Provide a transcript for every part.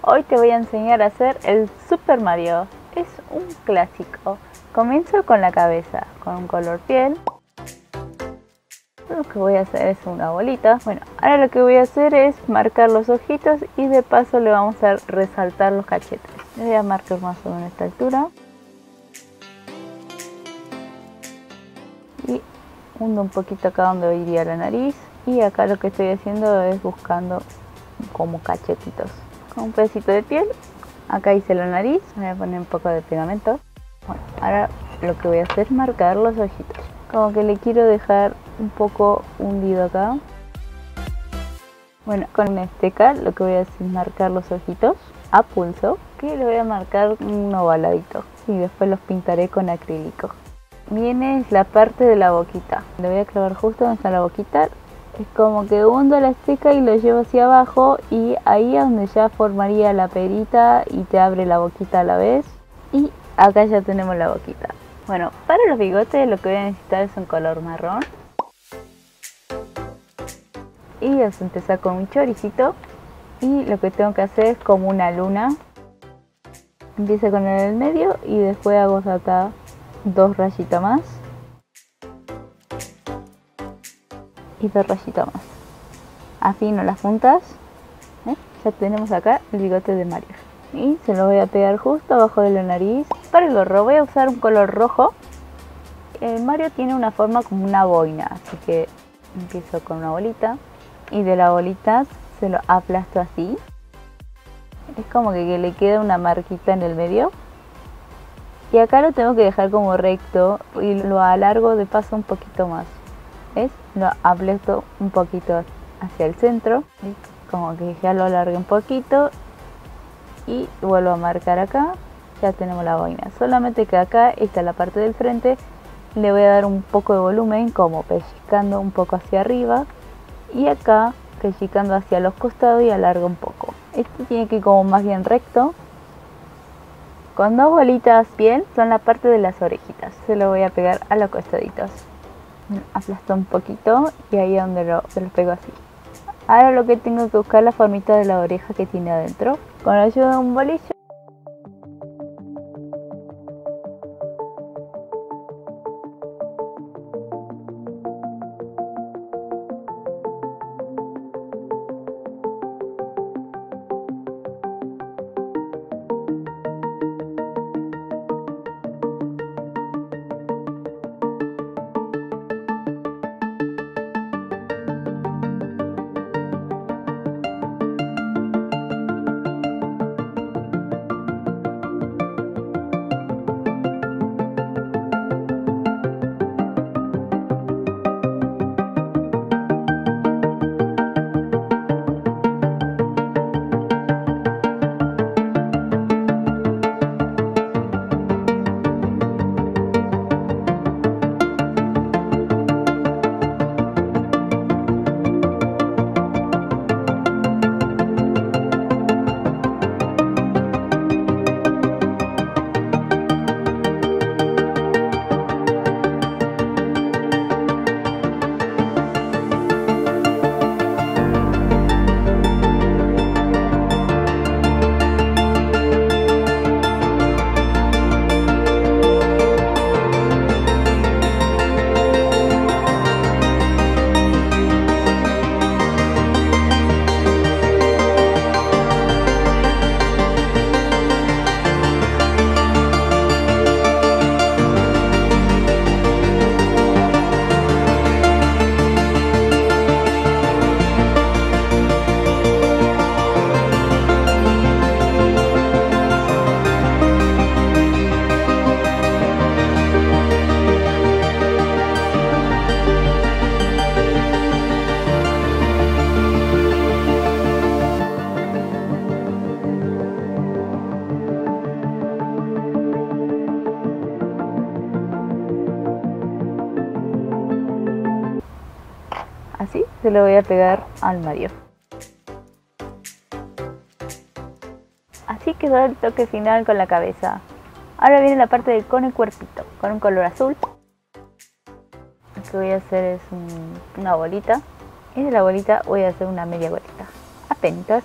Hoy te voy a enseñar a hacer el Super Mario. Es un clásico. Comienzo con la cabeza, con un color piel. Lo que voy a hacer es una bolita. Bueno, ahora lo que voy a hacer es marcar los ojitos y de paso le vamos a resaltar los cachetes. Le voy a marcar más o menos esta altura. Y hundo un poquito acá donde iría la nariz. Y acá lo que estoy haciendo es buscando como cachetitos. Con un pedacito de piel. Acá hice la nariz. Voy a poner un poco de pegamento. Bueno, ahora lo que voy a hacer es marcar los ojitos. Como que le quiero dejar un poco hundido acá. Bueno, con este cal lo que voy a hacer es marcar los ojitos a pulso. Que le voy a marcar un ovaladito. Y después los pintaré con acrílico. Viene la parte de la boquita. Le voy a clavar justo donde está la boquita. Es como que hundo la esteca y lo llevo hacia abajo y ahí es donde ya formaría la perita y te abre la boquita a la vez. Y acá ya tenemos la boquita. Bueno, para los bigotes lo que voy a necesitar es un color marrón. Y vamos a empezar con un choricito. Y lo que tengo que hacer es como una luna. Empiezo con el medio y después hago acá 2 rayitas más. Y 2 rayitas más. Afino las puntas. Ya tenemos acá el bigote de Mario. Y se lo voy a pegar justo abajo de la nariz. Para el gorro voy a usar un color rojo. Mario tiene una forma como una boina, así que empiezo con una bolita. Y de la bolita se lo aplasto así. Es como que le queda una marquita en el medio. Y acá lo tengo que dejar como recto y lo alargo de paso un poquito más. ¿Ves? Lo aplasto un poquito hacia el centro. ¿Sí? Como que ya lo alargué un poquito. Y vuelvo a marcar acá. Ya tenemos la boina. Solamente que acá, esta es la parte del frente. Le voy a dar un poco de volumen, como pellizcando un poco hacia arriba. Y acá pellizcando hacia los costados y alargo un poco. Este tiene que ir como más bien recto. Con 2 bolitas piel son la parte de las orejitas. Se lo voy a pegar a los costaditos. Aplasto un poquito y ahí es donde se lo pego así. Ahora lo que tengo que buscar la formita de la oreja que tiene adentro. Con la ayuda de un bolillo. así se lo voy a pegar al Mario. Así quedó el toque final con la cabeza. Ahora viene la parte con el cuerpito, con un color azul. Lo que voy a hacer es una bolita. Y de la bolita voy a hacer una media bolita. Apenas.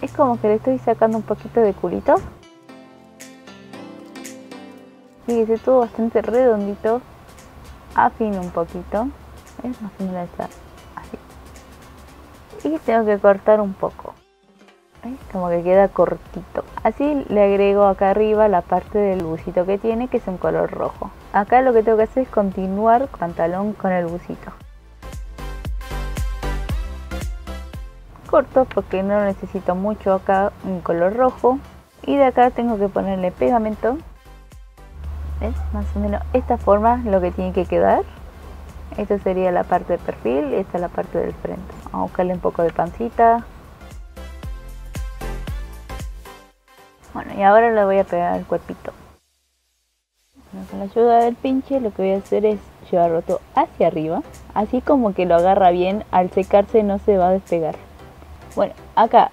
Es como que le estoy sacando un poquito de culito. Fíjese, todo bastante redondito. Afino un poquito. ¿Ves? Más o menos está así. Y tengo que cortar un poco. ¿Ves? Como que queda cortito. Así le agrego acá arriba la parte del busito que tiene, que es un color rojo. Acá lo que tengo que hacer es continuar el pantalón con el busito. Corto porque no necesito mucho acá un color rojo. Y de acá tengo que ponerle pegamento. ¿Ves? Más o menos esta forma es lo que tiene que quedar. Esta sería la parte de perfil y esta es la parte del frente. Vamos a buscarle un poco de pancita. Bueno, y ahora le voy a pegar el cuerpito. Bueno, con la ayuda del pinche lo que voy a hacer es llevarlo todo hacia arriba. Así como que lo agarra bien, al secarse no se va a despegar. Bueno, acá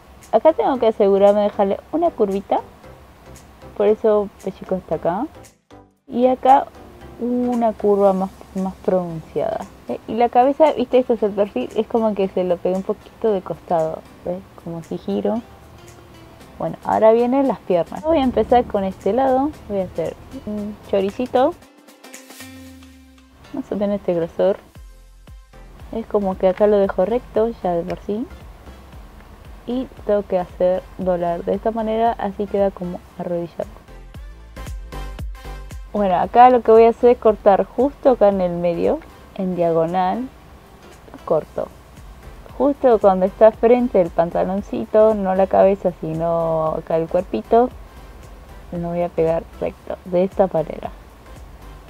tengo que asegurarme de dejarle una curvita. Por eso pellico está acá. Y acá una curva más pronunciada. Y la cabeza, viste, esto es el perfil, es como que se lo pegué un poquito de costado. ¿Ves? Como si giro. Bueno, ahora vienen las piernas. Voy a empezar con este lado. Voy a hacer un choricito. Más o menos este grosor. Es como que acá lo dejo recto ya de por sí. Y tengo que hacer doblar de esta manera, así queda como arrodillado. Bueno, acá lo que voy a hacer es cortar justo acá en el medio, en diagonal. Corto. Justo cuando está frente el pantaloncito, no la cabeza, sino acá el cuerpito, lo voy a pegar recto, de esta manera.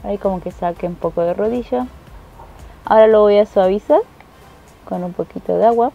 Ahí como que saque un poco de rodilla. Ahora lo voy a suavizar con un poquito de agua.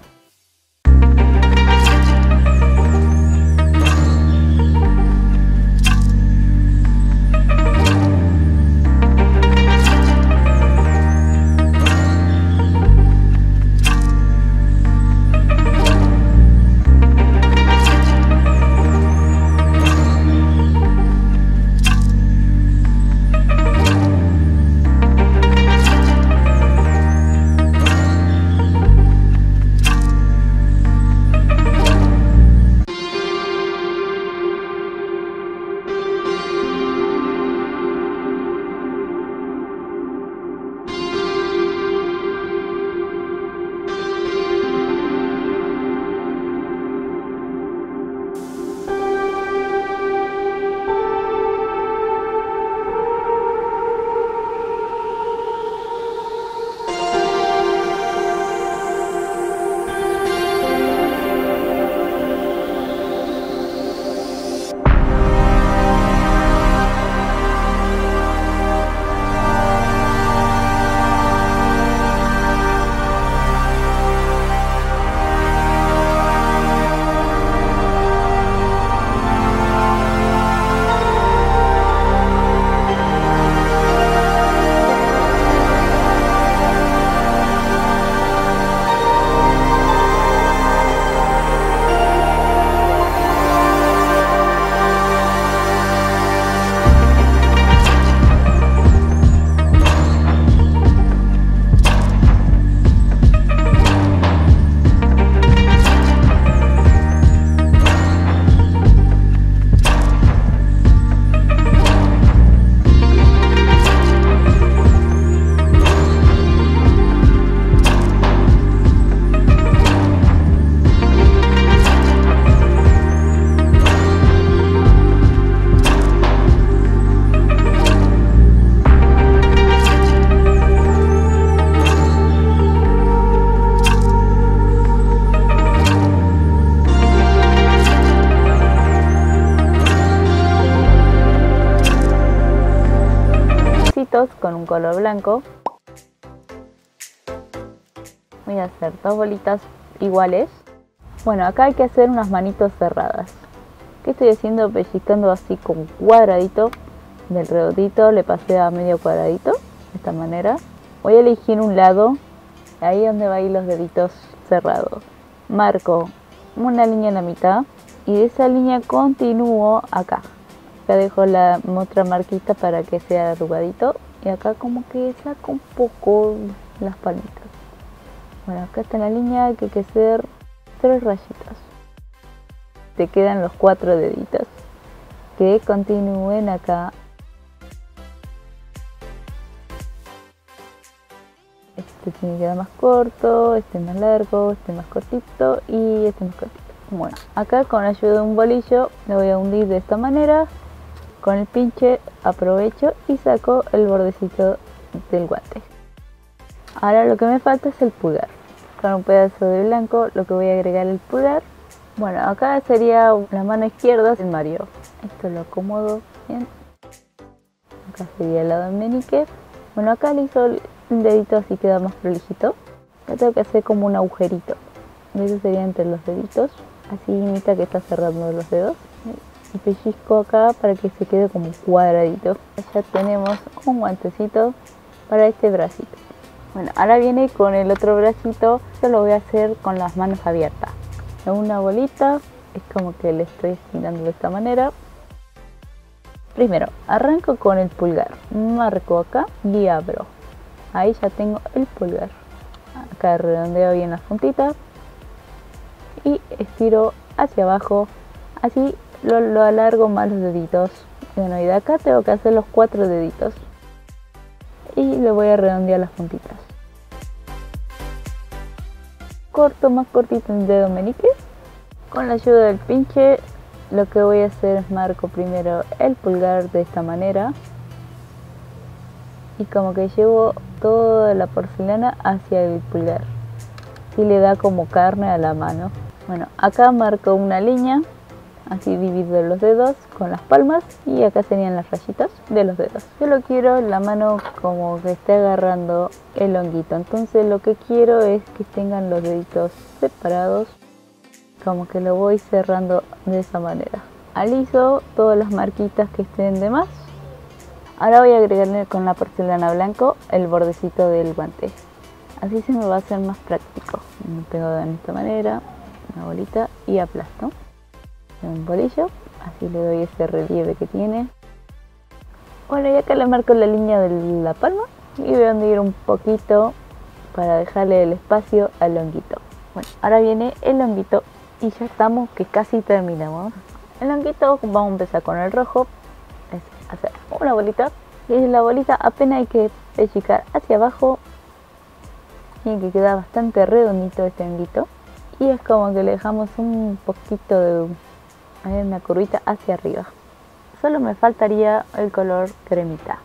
Con un color blanco. Voy a hacer dos bolitas iguales. Bueno, acá hay que hacer unas manitos cerradas. ¿Qué estoy haciendo? Pellizcando así con cuadradito. Del redondito le pasé a medio cuadradito. De esta manera. Voy a elegir un lado ahí donde va a ir los deditos cerrados. Marco una línea en la mitad y de esa línea continúo acá. Acá dejo la otra marquita para que sea arrugadito y acá como que saco un poco las palmitas. Bueno, acá está la línea que hay que hacer 3 rayitas. Te quedan los 4 deditos que continúen acá. Este tiene que quedar más corto, este más largo, este más cortito y este más cortito. Bueno, acá con la ayuda de un bolillo lo voy a hundir de esta manera. Con el pinche aprovecho y saco el bordecito del guante. Ahora lo que me falta es el pulgar. Con un pedazo de blanco lo que voy a agregar el pulgar. Bueno, acá sería la mano izquierda del Mario. Esto lo acomodo bien. Acá sería el lado del meñique. Bueno, acá le hizo el dedito así queda más prolijito. Ya tengo que hacer como un agujerito. Eso sería entre los deditos. Así imita que está cerrando los dedos. Y pellizco acá para que se quede como cuadradito. Ya tenemos un guantecito para este bracito. Bueno, ahora viene con el otro bracito. Yo lo voy a hacer con las manos abiertas. Una bolita, es como que le estoy estirando de esta manera. Primero, arranco con el pulgar. Marco acá y abro. Ahí ya tengo el pulgar. Acá redondeo bien las puntitas. Y estiro hacia abajo. Así lo alargo más los deditos. Bueno, y de acá tengo que hacer los 4 deditos. Y le voy a redondear las puntitas. Corto más cortito el dedo meñique. Con la ayuda del pinche lo que voy a hacer es marco primero el pulgar de esta manera. Y como que llevo toda la porcelana hacia el pulgar. Y le da como carne a la mano. Bueno, acá marco una línea. Así divido los dedos con las palmas y acá serían las rayitas de los dedos. Yo lo quiero la mano como que esté agarrando el honguito. Entonces lo que quiero es que tengan los deditos separados. Como que lo voy cerrando de esa manera. Aliso todas las marquitas que estén de más. Ahora voy a agregarle con la porcelana blanco el bordecito del guante. Así se me va a hacer más práctico. Me pego de esta manera, una bolita y aplasto. Un bolillo, así le doy ese relieve que tiene. Bueno, y acá le marco la línea de la palma y voy a hundir un poquito para dejarle el espacio al honguito. Bueno, ahora viene el honguito y ya estamos que casi terminamos. El honguito vamos a empezar con el rojo, es hacer una bolita y en la bolita apenas hay que pellizcar hacia abajo. Tiene que quedar bastante redondito este honguito y es como que le dejamos un poquito de una curvita hacia arriba. Solo me faltaría el color cremita.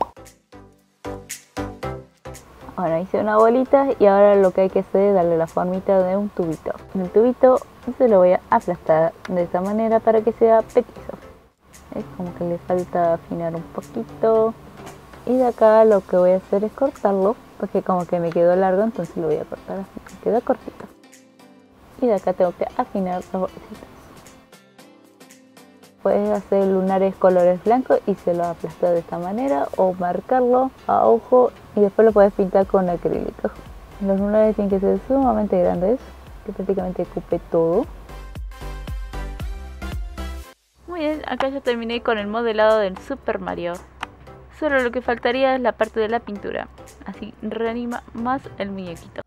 Ahora hice una bolita y ahora lo que hay que hacer es darle la formita de un tubito. El tubito se lo voy a aplastar de esta manera para que sea petizo. Es como que le falta afinar un poquito. Y de acá lo que voy a hacer es cortarlo, porque como que me quedó largo, entonces lo voy a cortar así que queda cortito. Y de acá tengo que afinar los bolsitas. Puedes hacer lunares colores blancos y se lo aplastas de esta manera o marcarlo a ojo y después lo puedes pintar con acrílico. Los lunares tienen que ser sumamente grandes, que prácticamente ocupe todo. Muy bien, acá ya terminé con el modelado del Super Mario. Solo lo que faltaría es la parte de la pintura, así reanima más el muñequito.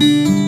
Adiós.